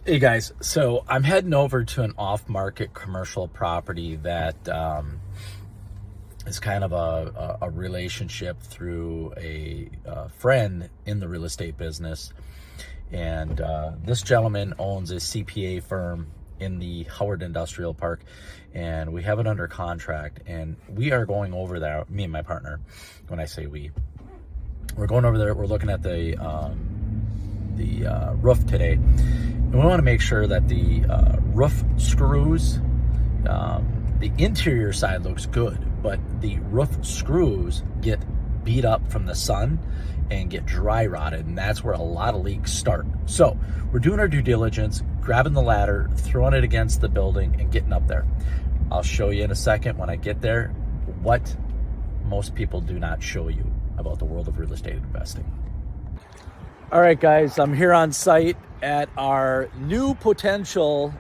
Hey guys, so I'm heading over to an off-market commercial property that is kind of a relationship through a friend in the real estate business. And this gentleman owns a CPA firm in the Howard Industrial Park, and we have it under contract. And we are going over there, me and my partner. When I say we're going over there. We're looking at the roof today. And we want to make sure that the roof screws, the interior side looks good, but the roof screws get beat up from the sun and get dry rotted, and that's where a lot of leaks start. So we're doing our due diligence, grabbing the ladder, throwing it against the building, and getting up there. I'll show you in a second when I get there what most people do not show you about the world of real estate investing. All right, guys, I'm here on site at our new potential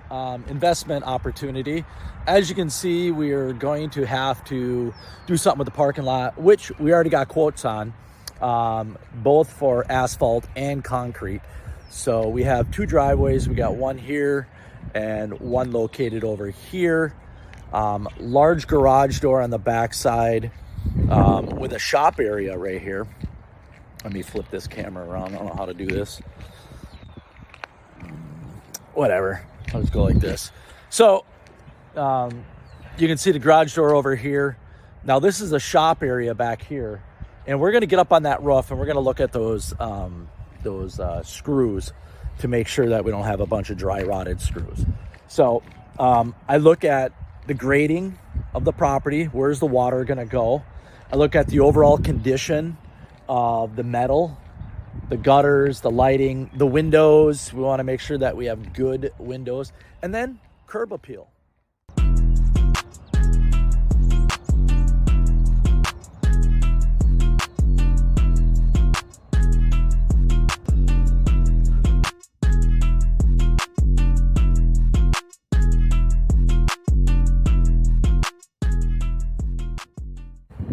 investment opportunity. As you can see, we are going to have to do something with the parking lot, which we already got quotes on, both for asphalt and concrete. So we have two driveways. We got one here and one located over here. Large garage door on the back side with a shop area right here. Let me flip this camera around. I don't know how to do this. Whatever. I'll just go like this. So you can see the garage door over here. Now this is the shop area back here, and we're going to get up on that roof and we're going to look at those screws to make sure that we don't have a bunch of dry rotted screws. So I look at the grading of the property. Where's the water going to go? I look at the overall condition of the metal, the gutters, the lighting, the windows. We want to make sure that we have good windows, and then curb appeal.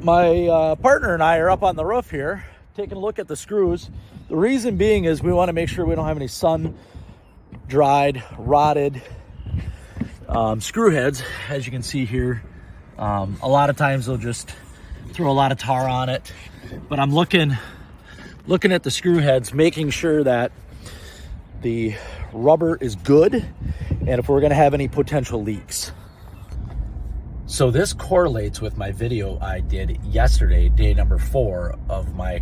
My partner and I are up on the roof here taking a look at the screws. The reason being is we want to make sure we don't have any sun dried, rotted screw heads. As you can see here, a lot of times they'll just throw a lot of tar on it, but I'm looking at the screw heads, making sure that the rubber is good and if we're going to have any potential leaks. So this correlates with my video I did yesterday, day number 4 of my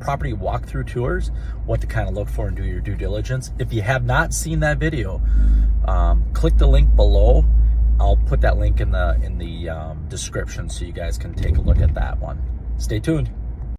property walkthrough tours, what to kind of look for and do your due diligence. If you have not seen that video, click the link below. I'll put that link in the description so you guys can take a look at that one. Stay tuned.